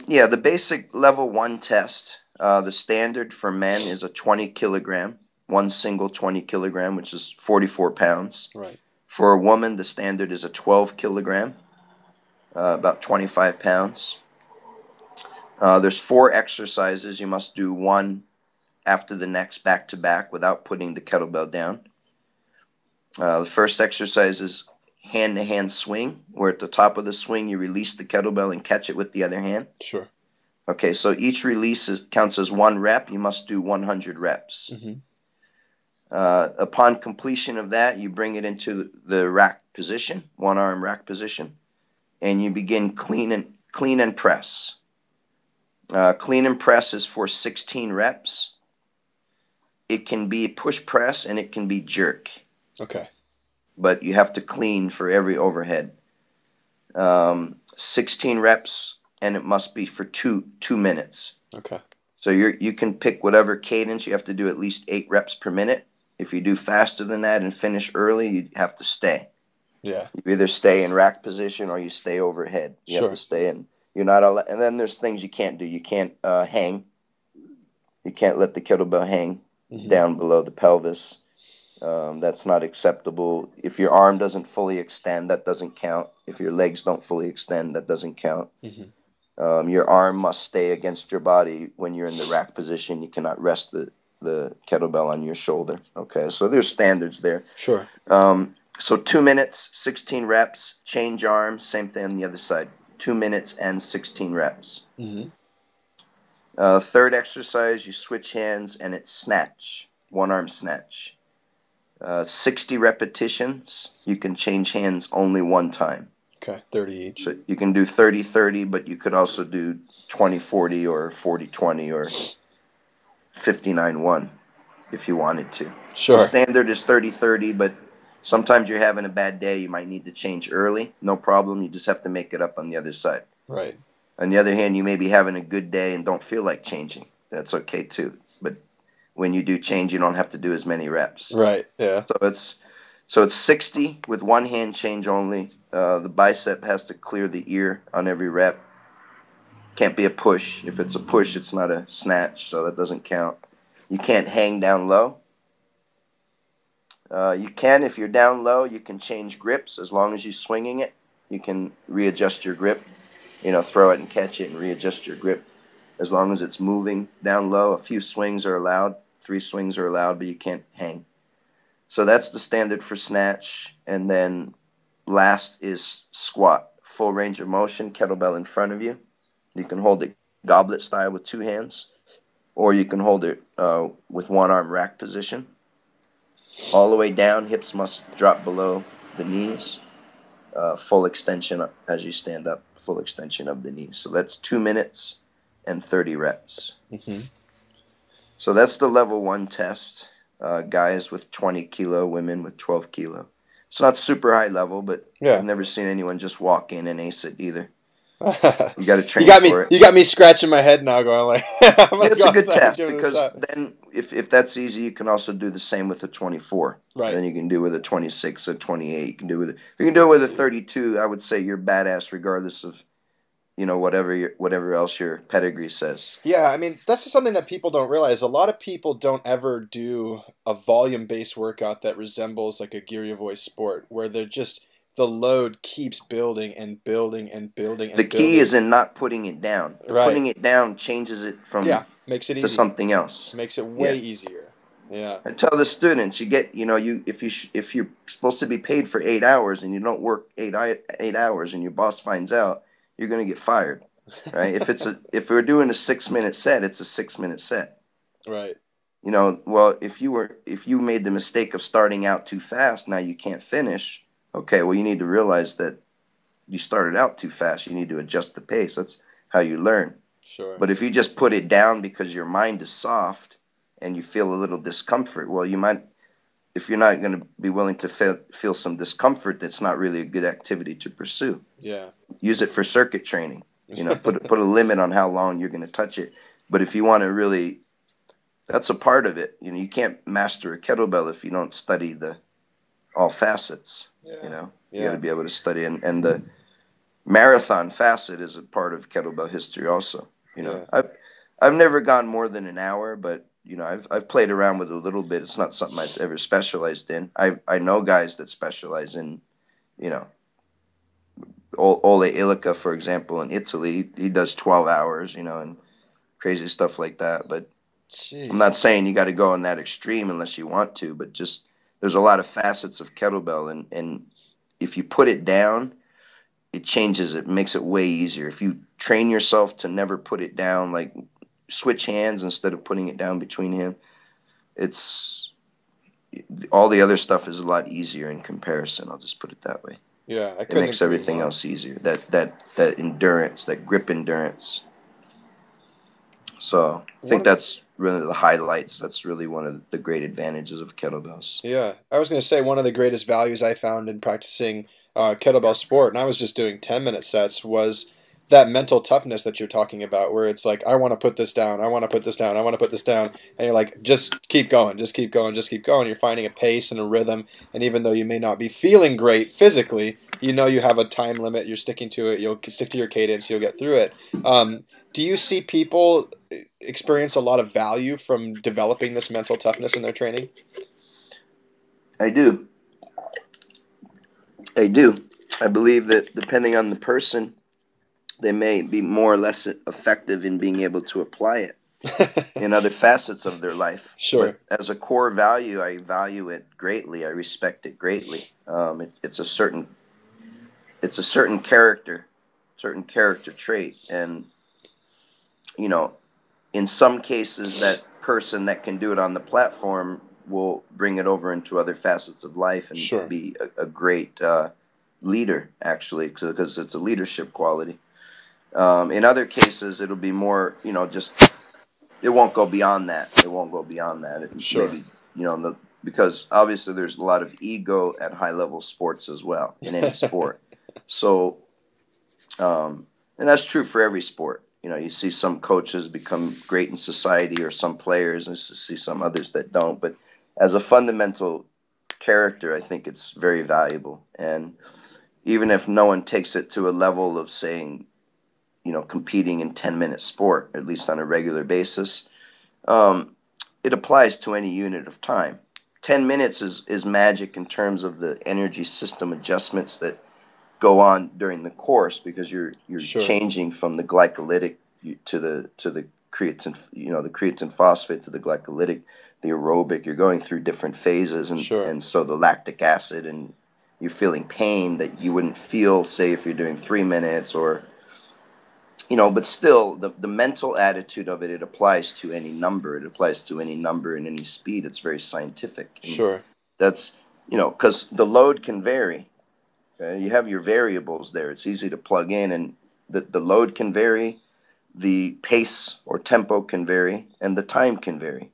Yeah, the basic level 1 test, the standard for men is a 20 kilogram, one single 20 kilogram, which is 44 pounds. Right. For a woman, the standard is a 12 kilogram, about 25 pounds. There's 4 exercises. You must do one after the next, back to back, without putting the kettlebell down. The first exercise is hand-to-hand swing, where at the top of the swing you release the kettlebell and catch it with the other hand. Sure. Okay, so each release counts as 1 rep. You must do 100 reps. Mm-hmm. Upon completion of that, you bring it into the rack position, 1-arm rack position, and you begin clean and press. Clean and press is for 16 reps. It can be push press and it can be jerk. Okay. But you have to clean for every overhead. 16 reps, and it must be for two minutes. Okay. So you can pick whatever cadence. You have to do at least 8 reps per minute. If you do faster than that and finish early, you have to stay. Yeah. You either stay in rack position or you stay overhead. You have to stay in. You're not allowed. And then there's things you can't do. You can't hang. You can't let the kettlebell hang down below the pelvis. That's not acceptable. If your arm doesn't fully extend, that doesn't count. If your legs don't fully extend, that doesn't count. Your arm must stay against your body when you're in the rack position. You cannot rest the kettlebell on your shoulder. Okay, so there's standards there. Sure. So 2 minutes, 16 reps, change arms, same thing on the other side. 2 minutes and 16 reps. Third exercise, you switch hands and it's snatch, 1-arm snatch. 60 repetitions. You can change hands only 1 time. Okay, 30 each. So you can do 30-30, but you could also do 20-40 or 40-20 or 59-1 if you wanted to. Sure. The standard is 30-30, but sometimes you're having a bad day. You might need to change early. No problem. You just have to make it up on the other side. Right. On the other hand, you may be having a good day and don't feel like changing. That's okay too. But when you do change, you don't have to do as many reps. Right. Yeah. So it's 60 with 1 hand change only. The bicep has to clear the ear on every rep. Can't be a push. If it's a push, it's not a snatch, so that doesn't count. You can't hang down low. You can, if you're down low, you can change grips as long as you're swinging it. You can readjust your grip, throw it and catch it and readjust your grip. As long as it's moving down low, a few swings are allowed, 3 swings are allowed, but you can't hang. So that's the standard for snatch. And then last is squat, full range of motion, kettlebell in front of you. You can hold it goblet style with 2 hands, or you can hold it with 1-arm rack position. All the way down, hips must drop below the knees. Full extension as you stand up, full extension of the knees. So that's 2 minutes and 30 reps. So that's the level 1 test. Guys with 20 kilo, women with 12 kilo. It's not super high level, but I've never seen anyone just walk in and ace it either. You got to train for it. You got me scratching my head now, going like, it's a good test because then if that's easy, you can also do the same with a 24. Right. And then you can do with a 26, a 28. You can do with if you can do it with a 32. I would say you're badass regardless of whatever else your pedigree says. Yeah, I mean, that's just something that people don't realize. A lot of people don't ever do a volume-based workout that resembles like a Geary Voice sport, where they're just the load keeps building and building and building. The key is in not putting it down. Right. Putting it down changes it from makes it to easy. something else. Makes it way easier. Yeah. I tell the students, if you're supposed to be paid for 8 hours and you don't work 8 hours and your boss finds out, you're going to get fired, right? If we're doing a 6-minute set, it's a 6-minute set. Right. Well, if you made the mistake of starting out too fast, now you can't finish. Okay, well, you need to realize that you started out too fast. You need to adjust the pace. That's how you learn. Sure. But if you just put it down because your mind is soft and you feel a little discomfort, well, you might, if you're not going to be willing to feel some discomfort, that's not really a good activity to pursue. Yeah. Use it for circuit training. Put a limit on how long you're going to touch it. But if you want to really, that's a part of it. You can't master a kettlebell if you don't study all facets. Yeah. You got to be able to study and Marathon facet is a part of kettlebell history also. You know, Yeah. I've never gone more than an hour, but you know, I've played around with it a little bit. It's not something I've ever specialized in. I know guys that specialize in, you know, Ole Illica, for example, in Italy. He does 12 hours, you know, and crazy stuff like that. But I'm not Jeez. saying you got to go in that extreme unless you want to, but just there's a lot of facets of kettlebell, and if you put it down, it changes it, makes it way easier. If you train yourself to never put it down, like switch hands instead of putting it down between hands, it's all the other stuff is a lot easier in comparison. I'll just put it that way. Yeah, I It couldn't makes agree everything more. else easier. That endurance, that grip endurance. So I think One that's really the highlights. That's really one of the great advantages of kettlebells. Yeah, I was going to say one of the greatest values I found in practicing kettlebell sport, and I was just doing 10-minute sets, was that mental toughness that you're talking about, where it's like, I want to put this down, I want to put this down, I want to put this down, and you're like, just keep going, just keep going, just keep going. You're finding a pace and a rhythm, and even though you may not be feeling great physically, you know you have a time limit, you're sticking to it, you'll stick to your cadence, you'll get through it. Do you see people experience a lot of value from developing this mental toughness in their training? I do. I do. I believe that depending on the person, they may be more or less effective in being able to apply it in other facets of their life. But Sure. as a core value, I value it greatly. I respect it greatly. It's a certain character trait, and you know, in some cases, that person that can do it on the platform will bring it over into other facets of life and Sure. be a great leader, actually, because it's a leadership quality. In other cases, it'll be more, you know, just it won't go beyond that. It won't go beyond that. Sure. Maybe, you know, because obviously there's a lot of ego at high level sports as well in any sport. So, and that's true for every sport. You know, you see some coaches become great in society, or some players, and you see some others that don't. But as a fundamental character, I think it's very valuable. And even if no one takes it to a level of saying, you know, competing in 10-minute sport, at least on a regular basis, um, it applies to any unit of time. 10 minutes is magic in terms of the energy system adjustments that go on during the course, because you're Sure. changing from the glycolytic to the creatine, you know, the creatine phosphate to the glycolytic, the aerobic. You're going through different phases, Sure. and so the lactic acid, and you're feeling pain that you wouldn't feel, say, if you're doing 3 minutes, or you know, but still the mental attitude of it applies to any number. It applies to any number and any speed. It's very scientific, and Sure. that's, you know, because the load can vary. You have your variables there. It's easy to plug in, and the load can vary, the pace or tempo can vary, and the time can vary.